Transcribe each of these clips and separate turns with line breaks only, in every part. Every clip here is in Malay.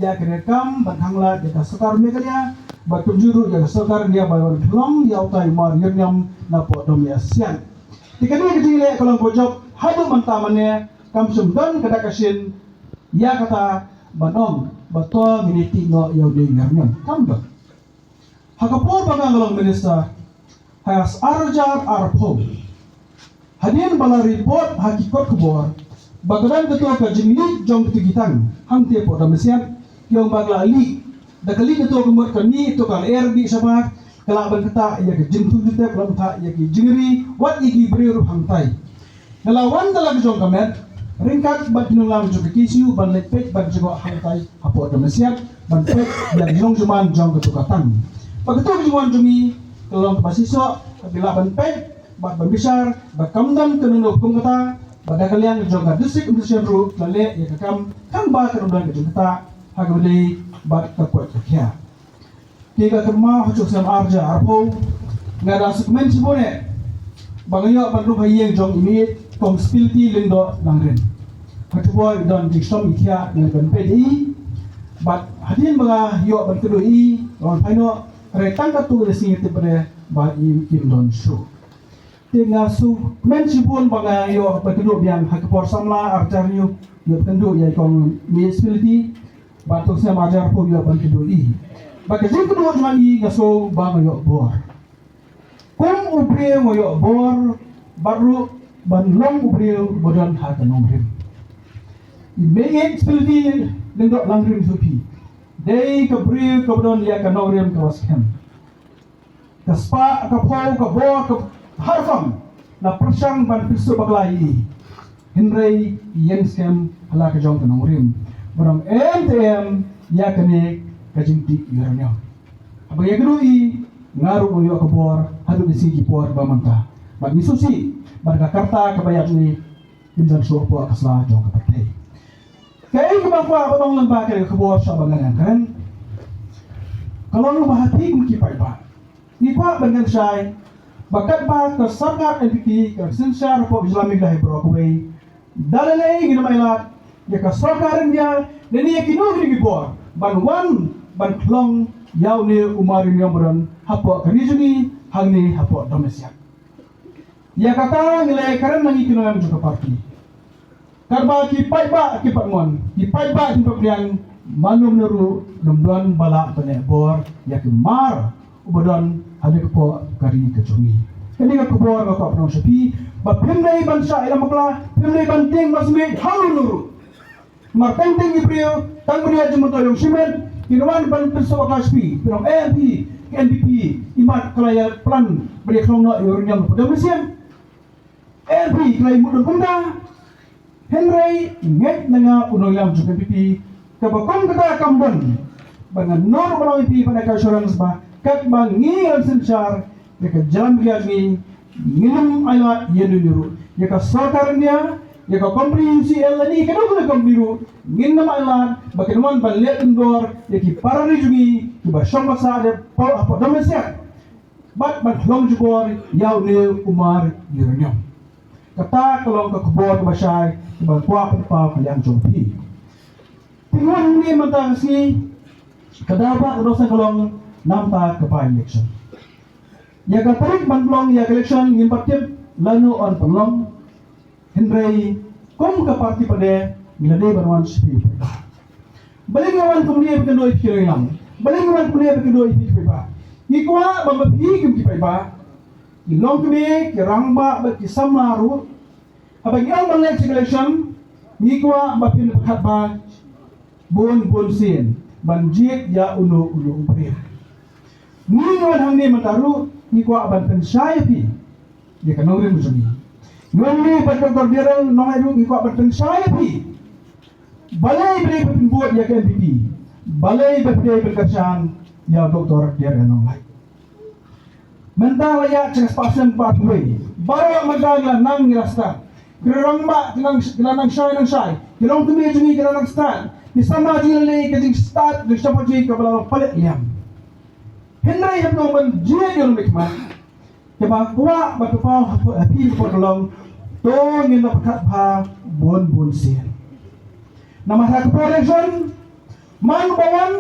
ya kerekam bathangla jaka sekar megalia batunjuru jaka sekar dia bayon long ya utai mar yernyam na podom ya sian tikani kejile kalau bojok hadu mantamane kamsum don kada kasin ya kata banom bato miniti no yaude yernyam kamdo hakapor bagangalong minister has arjar arpo hadin bala report hakikot kubor bagadan ketua kajimini jong ketigitang hangte po damesian yung bagla ali dakali ketua kemur kani to kal erbi sabak kalaban kata ya ke jingtu te kelam ta ya ke jingri wat igi beriru hangtai ngelawan dalam jong kamet ringkat bat nulang jong kisiu ban lepet ban jong hangtai apo damesian ban pet yang jong juman jong ketukatan paketua juman jumi kelong kebasiso bila ban pet bat besar bat kamdam kenunuk kumkata pada kalian jongga distrik Indonesia ru lale ya kakam kang ba kerudan ke jongta hagabli bat kakuat kia tiga kema hocok sam arja arpo ngada segmen sibone bangayo bandu hayeng jong imit kom spilti lindo langren hatuboy don diksom kia ngan ban pedi bat hadin mga yo ban kedoi on paino retang katu lesing tibere ba im kim don show tinggal su mensibun bangayo berkeduk biang hakapor samla arjaryu yo kendu ya kong municipality batuk saya majar po yo berkeduk i bagajin kedua cuma i ngaso bangayo bor kum ubre ngoyo bor baru banlong ubre bodan hakanong rim i municipality lendok langrim supi dei kabriu kabdon ya kanong rim kawaskem kaspa kapau kabor harfam na persang ban pisu baglai hinrei yen skem hala ka jong kanong rim barang MTM ya kene kajinti yaranya abang ya kedui ngaru yo kabor hadu di sigi por bamanta bag misusi bar Jakarta kabayat ni hindan so po kasla jong kapatay kay kubang pa batong lamba kay kabor sa bangan kan kalau bahati mukipay ba ni pa bangan say bakat ba ke sarkat NPP ke sensar po Islamic dahil Brockway dalalay ginamailat ya ke sarkarin dia dan ya kinu gini gibor ban wan ban klong yaw ni umarin yang beran hapo kanizuni hangni hapo domesyak ya kata nilai karen nangi kinu yang juga parti karba ki paiba ki patmon ki paiba ki papriang manum neru nemduan bala tane bor ya ki mar ubodon ada kepo kari kecungi. Ini ke kebor ke kau sepi. Bapimnai bansa ila makla, pimnai banting masmi halu nuru. Marpenting ibriyo, tang beriya jumunto yung simen, kinuan ban pinso kaspi, pirong AMP, NPP, imat kalaya plan beriya klongno yung podamisian. AMP kalay mudon kumda. Henry nget nga unong yang juga NPP, kabakong kata kambon. Bangan nor kalau NPP pada assurance ba kat bangi ang sensar ya jalan biagi minum ayat yenu niru ya ka sarkar dia ya ka komprehensi elani ka dulu kombiru minum ayat bagaimana balet indor ya ki parani jugi ki basong basa de apa domesya bat long jugor yaw ne umar yernyo kata kalau ka kebor ka basay ki ba kwa pa kaliang jompi tingwan ni mata si kadaba dosa kalong nampak kepada election. Ya katarik bantlong ya election ngimpatip lalu on penlong Henry kom ke parti pada milade barwan sepi. Balik ngawan kemudian berkedua ikir yang balik ngawan kemudian berkedua ikir pa. Ngikwa bambapi kem kipai pa. Ilong kemi kirangba berkisam laru. Habang yang balik election ngikwa bapin bekat pa bun sin banjit ya ulu upir. Ngawan hangni mataru ngikwa aban pensaypi dia kanong musuni ngawan ni Dr. Dirang nongaru ngikwa aban pensaypi balai beri pembuat ya NPP balai beri berkesan ya Dr. Dirang nongai mental ya cek pasien pathway baru magagla nang nirasta kirang ba kinang say kirang tumijuni kinang stand isama jili kading start di siapa ji kabala palit liam Henry yang nombor dia yang mikman, kebang kuat batu pau api potolong, to ngin dapat pa bon sin. Nama saya kepolisian, Man bawan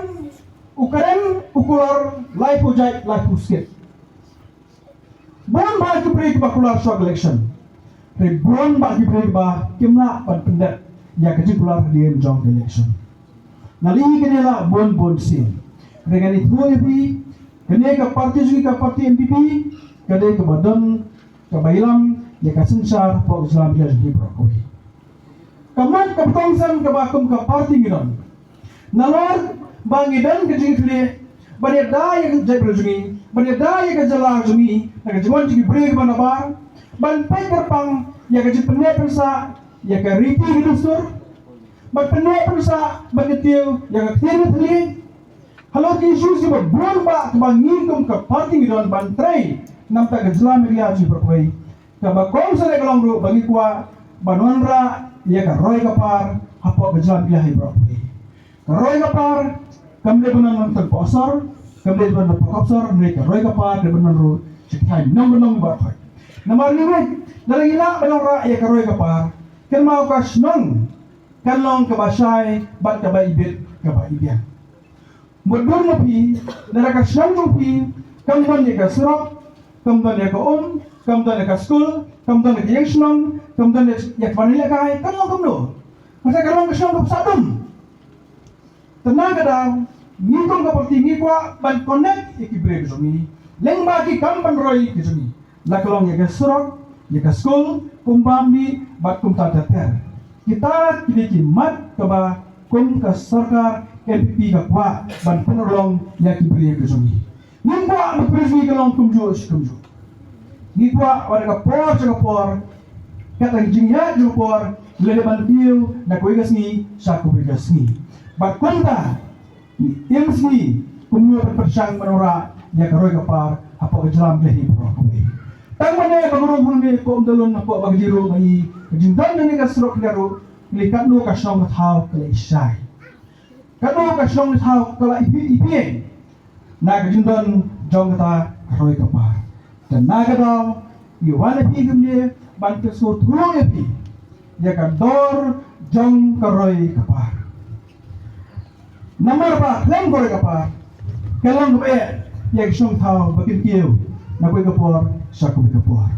ukaren ukular life ujai life usket. Bon ba kibri bakular short election. Bon ba kibri ba kimna pan pendet ya kecil kular dia jong election. Nali kenela bon sin. Dengan itu lebih kene ka parti juga ka parti MPP kade ke badan ke bailam ya ka sensar po Islam ya di Brokowi. Kaman ka tongsan ka bakum ka parti giron. Nalor bangidan ke jingkle bade daya ke jabrujungi bade daya ke jalajungi na ke jwan jigi breg banabar ban pai kerpang ya ke jipne persa ya ke riti gidusur ban pene persa bagetiu ya ke tiru tli halo ki isu si bon ba bangingkum ke parti giron ban trai namta ke Islam ya ji Brokowi ka ba kongsa le kalongru bagi kwa banonra ya ke roy kapar hapo ke Islam ya Brokowi Roy kapar, kamle benar nonton pasar, kamle benar pakapsar, mereka roy kapar, dia benar ru cekai nong batai. Namar ni dalam ila benar ra ya roy kapar, kan mau kas nong, kan long kabasai, bat kabai ibit kabai ibian. Mudur napi, dara kas nong pi, kamdan ya kasrok, kamdan ya kaum, kamdan ya school, kamdan ya youngsnong, kamdan ya vanilla kai, kan long kamno. Masa kan long kas nong sadum. Tenang kadang, ngikong kaparti ngikwa ban connect ikibre kesumi. Leng bagi kampan roy kesumi. Lakalong ya kesurok, ya ke school, kumbami bat kum tadater. Kita kini kimat keba kum ke sarkar LPP kakwa ban penolong ya kibre kesumi. Ngikwa berpresmi kalong kumju. Ngikwa pada kapor, kata jingya jupor, lele bantiu na kuigas ni saku bigas ni. Bakunta yang sini kumur persang menora ya karoi kapar apa kejelam lehi Brokowi. Tang mana bagurung hunde ko umdalun apa bagjiru mai jindan ni kasrok daru likat nu kasong thau kala isai. Kanu kasong thau kala ipi na jindan jong ta karoi kapar. Dan naga daw iwan pi gumne ban keso thurong epi ya kador jong karoi kapar. Nomor apa? Lem korek apa? Kalau nggak ya, yang sung tahu bagian kieu, nak kue kapor, saku kapor.